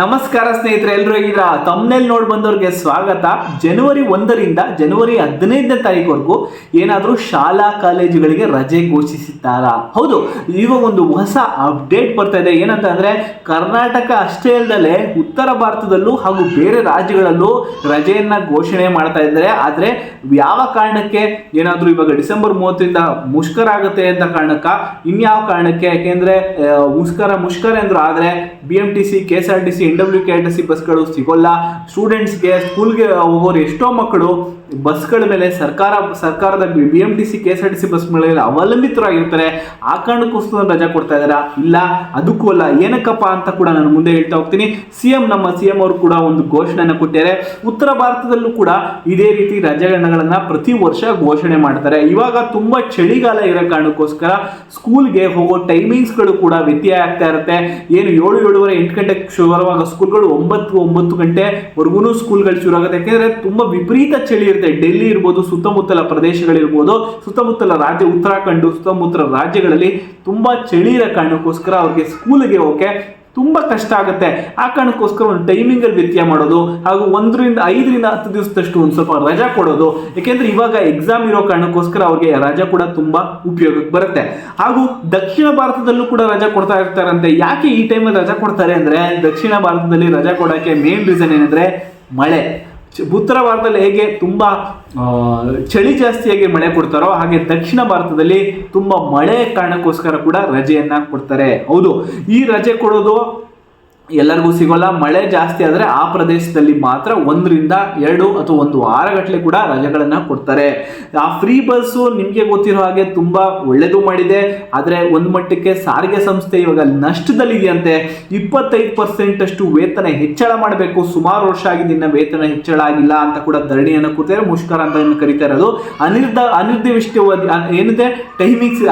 ನಮಸ್ಕಾರ ಸ್ನೇಹಿತರೆ, ಎಲ್ಲರೂ ಹೇಗಿದ್ದೀರಾ? ತಮ್ಮನೇಲಿ ನೋಡಿ ಬಂದವ್ರಿಗೆ ಸ್ವಾಗತ. ಜನವರಿ 1ರಿಂದ ಜನವರಿ 15ನೇ ತಾರೀಕುವರೆಗೂ ಏನಾದರೂ ಶಾಲಾ ಕಾಲೇಜುಗಳಿಗೆ ರಜೆ ಘೋಷಿಸಿದ್ದಾರಾ? ಹೌದು, ಇವಾಗ ಒಂದು ಹೊಸ ಅಪ್ಡೇಟ್ ಬರ್ತಾ ಇದೆ. ಏನಂತ ಅಂದ್ರೆ, ಕರ್ನಾಟಕ ಅಷ್ಟೇ ಅಲ್ಲದೆ ಉತ್ತರ ಭಾರತದಲ್ಲೂ ಹಾಗೂ ಬೇರೆ ರಾಜ್ಯಗಳಲ್ಲೂ ರಜೆಯನ್ನ ಘೋಷಣೆ ಮಾಡ್ತಾ ಇದ್ದಾರೆ. ಆದ್ರೆ ಯಾವ ಕಾರಣಕ್ಕೆ? ಏನಾದರೂ ಇವಾಗ ಡಿಸೆಂಬರ್ 30ರಿಂದ ಮುಷ್ಕರ ಆಗುತ್ತೆ ಅಂತ ಕಾರಣಕ್ಕ, ಇನ್ಯಾವ ಕಾರಣಕ್ಕೆ? ಯಾಕೆಂದ್ರೆ ಮುಷ್ಕರ ಅಂದ್ರು ಆದ್ರೆ BMTC, KSRTC, NWKRTC ಬಸ್ಗಳು ಸಿಗೋಲ್ಲ. ಸ್ಟೂಡೆಂಟ್ಸ್ಗೆ, ಸ್ಕೂಲ್ಗೆ ಹೋಗೋರು ಎಷ್ಟೋ ಮಕ್ಕಳು ಬಸ್ಗಳ ಮೇಲೆ ಸರ್ಕಾರದ BMTC, KSRTC ಬಸ್ ಮೇಲೆ ಅವಲಂಬಿತರಾಗಿರ್ತಾರೆ. ಆ ಕಾರಣಕ್ಕೋಸ್ಕರ ರಜಾ ಕೊಡ್ತಾ ಇದ್ದಾರಾ? ಇಲ್ಲ, ಅದಕ್ಕೂ ಅಲ್ಲ. ಏನಕ್ಕಪ್ಪ ಅಂತ ಕೂಡ ನಾನು ಮುಂದೆ ಹೇಳ್ತಾ ಹೋಗ್ತೀನಿ. ನಮ್ಮ CM ಅವರು ಕೂಡ ಒಂದು ಘೋಷಣೆಯನ್ನು ಕೊಟ್ಟಿದ್ದಾರೆ. ಉತ್ತರ ಭಾರತದಲ್ಲೂ ಕೂಡ ಇದೇ ರೀತಿ ರಜೆಗಳನ್ನ ಪ್ರತಿ ವರ್ಷ ಘೋಷಣೆ ಮಾಡ್ತಾರೆ. ಇವಾಗ ತುಂಬಾ ಚಳಿಗಾಲ ಇರೋ ಕಾರಣಕ್ಕೋಸ್ಕರ ಸ್ಕೂಲ್ಗೆ ಹೋಗೋ ಟೈಮಿಂಗ್ಸ್ಗಳು ಕೂಡ ವ್ಯತ್ಯಯ ಆಗ್ತಾ ಇರುತ್ತೆ. ಏನು 7:30 8 ಗಂಟೆಗೆ ಶುರುವಾಗುವಾಗ ಸ್ಕೂಲ್ಗಳು 9 ಗಂಟೆವರೆಗೂ ಸ್ಕೂಲ್ಗಳು ಶುರು ಆಗುತ್ತೆ. ಯಾಕೆಂದ್ರೆ ತುಂಬಾ ವಿಪರೀತ ಚಳಿ ಇರುತ್ತೆ. ಡೆಲ್ಲಿ ಇರ್ಬೋದು, ಸುತ್ತಮುತ್ತಲ ಪ್ರದೇಶಗಳಿರ್ಬೋದು, ಸುತ್ತಮುತ್ತಲ ರಾಜ್ಯ ಉತ್ತರಾಖಂಡ್ ಸುತ್ತಮುತ್ತಲ ರಾಜ್ಯಗಳಲ್ಲಿ ತುಂಬಾ ಚಳಿ ಇರೋ ಕಾರಣಕ್ಕೋಸ್ಕರ ಅವ್ರಿಗೆ ಸ್ಕೂಲ್ಗೆ ಹೋಗಕ್ಕೆ ತುಂಬಾ ಕಷ್ಟ ಆಗುತ್ತೆ. ಆ ಕಾರಣಕ್ಕೋಸ್ಕರ ಒಂದು ಟೈಮಿಂಗ್ ಅಲ್ಲಿ ವ್ಯತ್ಯಯ ಮಾಡೋದು, ಹಾಗೂ 1ರಿಂದ 5ರಿಂದ 10 ದಿವಸದಷ್ಟು ಒಂದು ಸ್ವಲ್ಪ ರಜಾ ಕೊಡೋದು. ಯಾಕೆಂದ್ರೆ ಇವಾಗ ಎಕ್ಸಾಮ್ ಇರೋ ಕಾರಣಕ್ಕೋಸ್ಕರ ಅವ್ರಿಗೆ ರಜಾ ಕೂಡ ತುಂಬಾ ಉಪಯೋಗಕ್ಕೆ ಬರುತ್ತೆ. ಹಾಗೂ ದಕ್ಷಿಣ ಭಾರತದಲ್ಲೂ ಕೂಡ ರಜಾ ಕೊಡ್ತಾ ಇರ್ತಾರಂತೆ. ಯಾಕೆ ಈ ಟೈಮಲ್ಲಿ ರಜಾ ಕೊಡ್ತಾರೆ ಅಂದ್ರೆ, ದಕ್ಷಿಣ ಭಾರತದಲ್ಲಿ ರಜಾ ಕೊಡೋಕೆ ಮೇನ್ ರೀಸನ್ ಏನಂದ್ರೆ ಮಳೆ. ಉತ್ತರ ಭಾರತದಲ್ಲಿ ಹೇಗೆ ತುಂಬಾ ಚಳಿ ಜಾಸ್ತಿಯಾಗಿ ಮಳೆ ಕೊಡ್ತಾರೋ, ಹಾಗೆ ದಕ್ಷಿಣ ಭಾರತದಲ್ಲಿ ತುಂಬಾ ಮಳೆ ಕಾರಣಕ್ಕೋಸ್ಕರ ಕೂಡ ರಜೆಯನ್ನ ಕೊಡ್ತಾರೆ. ಹೌದು, ಈ ರಜೆ ಕೊಡೋದು ಎಲ್ಲರಿಗೂ ಸಿಗೋಲ್ಲ. ಮಳೆ ಜಾಸ್ತಿ ಆದ್ರೆ ಆ ಪ್ರದೇಶದಲ್ಲಿ ಮಾತ್ರ 1ರಿಂದ 2 ಅಥವಾ 1 ವಾರಗಟ್ಟಲೆ ಕೂಡ ರಜೆಗಳನ್ನ ಕೊಡ್ತಾರೆ. ಆ ಫ್ರೀ ಬಸ್ ನಿಮ್ಗೆ ಗೊತ್ತಿರೋ ಹಾಗೆ ತುಂಬಾ ಒಳ್ಳೇದು ಮಾಡಿದೆ. ಆದ್ರೆ ಒಂದ್ ಮಟ್ಟಕ್ಕೆ ಸಾರಿಗೆ ಸಂಸ್ಥೆ ಇವಾಗ ನಷ್ಟದಲ್ಲಿದೆಯಂತೆ. 25% ಅಷ್ಟು ವೇತನ ಹೆಚ್ಚಳ ಮಾಡಬೇಕು. ಸುಮಾರು ವರ್ಷ ಆಗಿದೆ ಇನ್ನ ವೇತನ ಹೆಚ್ಚಳ ಆಗಿಲ್ಲ ಅಂತ ಕೂಡ ಧರಣಿಯನ್ನು ಕೂತಾರೆ. ಮುಷ್ಕರ ಅಂತ ಕರೀತಾ ಇರೋದು. ಅನಿರ್ದಿಷ್ಟವಾದಿ ಏನಿದೆ ಟೈಮಿಂಗ್ಸ್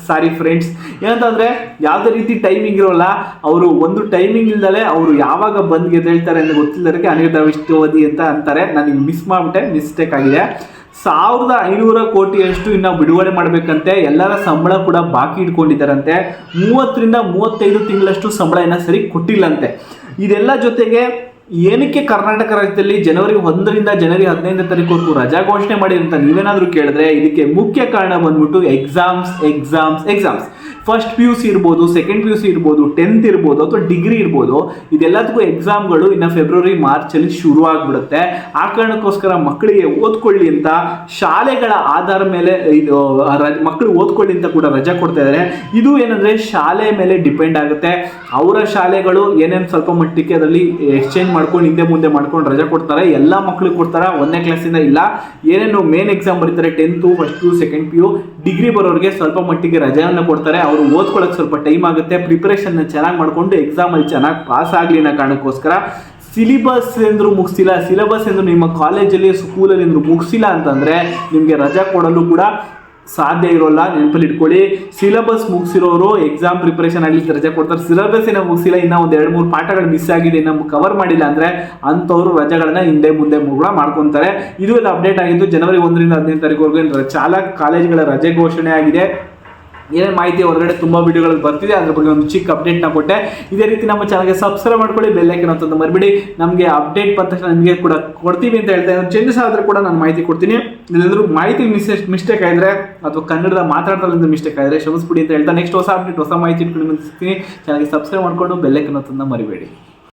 ಸಾರಿ ಫ್ರೆಂಡ್ಸ್, ಏನಂತಂದ್ರೆ ಯಾವುದೇ ರೀತಿ ಟೈಮಿಂಗ್ ಇರೋಲ್ಲ. ಅವರು ಒಂದು ಟೈಮಿಂಗ್ ಇಲ್ದಲೆ ಅವರು ಯಾವಾಗ ಬಂದ್ ಹೇಳ್ತಾರೆ ಅಂತ ಗೊತ್ತಿಲ್ಲದಕ್ಕೆ ಅನಿರ್ದಿಷ್ಟವಾದಿ ಅಂತ ಅಂತಾರೆ. ನನಗೆ ಮಿಸ್ಟೇಕ್ ಆಗಿದೆ. 1500 ಕೋಟಿಯಷ್ಟು ಇನ್ನು ಬಿಡುಗಡೆ ಮಾಡಬೇಕಂತೆ. ಎಲ್ಲರ ಸಂಬಳ ಕೂಡ ಬಾಕಿ ಇಟ್ಕೊಂಡಿದ್ದಾರಂತೆ. 30ರಿಂದ 35 ತಿಂಗಳಷ್ಟು ಸಂಬಳ ಇನ್ನ ಸರಿ ಕೊಟ್ಟಿಲ್ಲಂತೆ. ಇದೆಲ್ಲ ಜೊತೆಗೆ ಏನಕ್ಕೆ ಕರ್ನಾಟಕ ರಾಜ್ಯದಲ್ಲಿ ಜನವರಿ 1ರಿಂದ ಜನವರಿ 15ನೇ ತಾರೀಕುವರೆಗೂ ರಜಾ ಘೋಷಣೆ ಮಾಡಿ ಅಂತ ನೀವೇನಾದ್ರೂ ಕೇಳಿದ್ರೆ, ಇದಕ್ಕೆ ಮುಖ್ಯ ಕಾರಣ ಬಂದ್ಬಿಟ್ಟು ಎಕ್ಸಾಮ್ಸ್. ಫಸ್ಟ್ PUC ಇರ್ಬೋದು, ಸೆಕೆಂಡ್ PUC ಇರ್ಬೋದು, 10th ಇರ್ಬೋದು ಅಥವಾ ಡಿಗ್ರಿ ಇರ್ಬೋದು, ಇದೆಲ್ಲದಕ್ಕೂ ಎಕ್ಸಾಮ್ಗಳು ಇನ್ನು ಫೆಬ್ರವರಿ ಮಾರ್ಚಲ್ಲಿ ಶುರು ಆಗ್ಬಿಡುತ್ತೆ. ಆ ಕಾರಣಕ್ಕೋಸ್ಕರ ಮಕ್ಕಳಿಗೆ ಓದ್ಕೊಳ್ಳಿ ಅಂತ ಶಾಲೆಗಳ ಆಧಾರ ಮೇಲೆ ಮಕ್ಕಳು ಓದ್ಕೊಳ್ಳಿ ಅಂತ ಕೂಡ ರಜಾ ಕೊಡ್ತಾ ಇದ್ದಾರೆ. ಇದು ಏನಂದ್ರೆ ಶಾಲೆ ಮೇಲೆ ಡಿಪೆಂಡ್ ಆಗುತ್ತೆ. ಅವರ ಶಾಲೆಗಳು ಏನೇನು ಸ್ವಲ್ಪ ಮಟ್ಟಿಗೆ ಅದರಲ್ಲಿ ಎಕ್ಸ್ಚೇಂಜ್ ಮಾಡ್ಕೊಂಡು ಹಿಂದೆ ಮುಂದೆ ಮಾಡ್ಕೊಂಡು ರಜಾ ಕೊಡ್ತಾರೆ. ಎಲ್ಲ ಮಕ್ಕಳಿಗೆ ಕೊಡ್ತಾರೆ. 1ನೇ ಕ್ಲಾಸಿಂದ ಇಲ್ಲ. ಏನೇನು ಮೇನ್ ಎಕ್ಸಾಮ್ ಬರೀತಾರೆ 10th, first PU, second PU, degree ಬರೋರಿಗೆ ಸ್ವಲ್ಪ ಮಟ್ಟಿಗೆ ರಜೆಯನ್ನು ಕೊಡ್ತಾರೆ. ಅವರು ಓದ್ಕೊಳ್ಳೋಕೆ ಸ್ವಲ್ಪ ಟೈಮ್ ಆಗುತ್ತೆ. ಪ್ರಿಪರೇಷನ್ ಚೆನ್ನಾಗಿ ಮಾಡ್ಕೊಂಡು ಎಕ್ಸಾಮ್ ಅಲ್ಲಿ ಚೆನ್ನಾಗಿ ಪಾಸ್ ಆಗಲಿ ಅನ್ನೋ ಕಾರಣಕ್ಕೋಸ್ಕರ ಸಿಲೆಬಸ್ ಎಂದು ನಿಮ್ಮ ಕಾಲೇಜಲ್ಲಿ ಸ್ಕೂಲಲ್ಲಿ ಮುಗಿಸಿಲ್ಲ ಅಂತಂದ್ರೆ ನಿಮಗೆ ರಜಾ ಕೊಡಲು ಕೂಡ ಸಾಧ್ಯ ಇರೋಲ್ಲ. ನೆನಪಲ್ಲಿ ಇಟ್ಕೊಳ್ಳಿ. ಸಿಲೆಬಸ್ ಮುಗಿಸಿರೋರು ಎಕ್ಸಾಮ್ ಪ್ರಿಪರೇಷನ್ ಆಗ್ಲಿಕ್ಕೆ ರಜೆ ಕೊಡ್ತಾರೆ. ಸಿಲೆಬಸ್ ಏನೋ ಮುಗಿಸಿಲ್ಲ, ಇನ್ನ ಒಂದು 2-3 ಪಾಠಗಳು ಮಿಸ್ ಆಗಿದೆ, ಇನ್ನು ಕವರ್ ಮಾಡಿಲ್ಲ ಅಂದ್ರೆ ಅಂಥವ್ರು ರಜೆಗಳನ್ನ ಹಿಂದೆ ಮುಂದೆ ಮಾಡ್ಕೊಂತಾರೆ. ಇದು ಎಲ್ಲ ಅಪ್ಡೇಟ್ ಆಗಿದ್ದು. ಜನವರಿ 1ರಿಂದ 15ನೇ ತಾರೀಕುವರೆಗೂ ಶಾಲಾ ಕಾಲೇಜುಗಳ ರಜೆ ಘೋಷಣೆ ಆಗಿದೆ. ಏನೇನು ಮಾಹಿತಿ ಹೊರಗಡೆ ತುಂಬ ವಿಡಿಯೋಗಳು ಬರ್ತಿದೆ, ಅದ್ರ ಬಗ್ಗೆ ಒಂದು ಚಿಕ್ಕ ಅಪ್ಡೇಟ್ನ ಕೊಟ್ಟೆ. ಇದೇ ರೀತಿ ನಮ್ಮ ಚಾನಲ್ಗೆ ಸಬ್ಸ್ಕ್ರೈಬ್ ಮಾಡ್ಕೊಳ್ಳಿ, ಬೆಲ್ ಐಕಾನ್ ಅಂತ ಮರಿಬೇಡಿ. ನಮಗೆ ಅಪ್ಡೇಟ್ ಬಂದ ತಕ್ಷಣ ನಿಮಗೆ ಕೂಡ ಕೊಡ್ತೀವಿ ಅಂತ ಹೇಳ್ತಾ ಇದ್ದೀನಿ. ಚೇಂಜಸ್ ಆದ್ರೆ ಕೂಡ ನಾನು ಮಾಹಿತಿ ಕೊಡ್ತೀನಿ. ಇಲ್ಲಾಂದ್ರೂ ಮಾಹಿತಿ ಮಿಸ್ಟೇಕ್ ಆಗಿದ್ರೆ ಅಥವಾ ಕನ್ನಡದ ಮಾತಾಡ್ತಾ ಮಿಸ್ಟೇಕ್ ಆಗಿದ್ರೆ ಕ್ಷಮಿಸ್ಬಿಡಿ ಅಂತ ಹೇಳ್ತಾ, ನೆಕ್ಸ್ಟ್ ಹೊಸ ಅಪ್ಡೇಟ್ ಹೊಸ ಮಾಹಿತಿ ಇಟ್ಕೊಂಡು ಸಿಗ್ತೀನಿ. ಚಾನಲ್ಗೆ ಸಬ್ಸ್ಕ್ರೈಬ್ ಮಾಡ್ಕೊಂಡು ಬೆಲ್ ಐಕಾನ್ ಅಂತ ಮರಿಬೇಡಿ.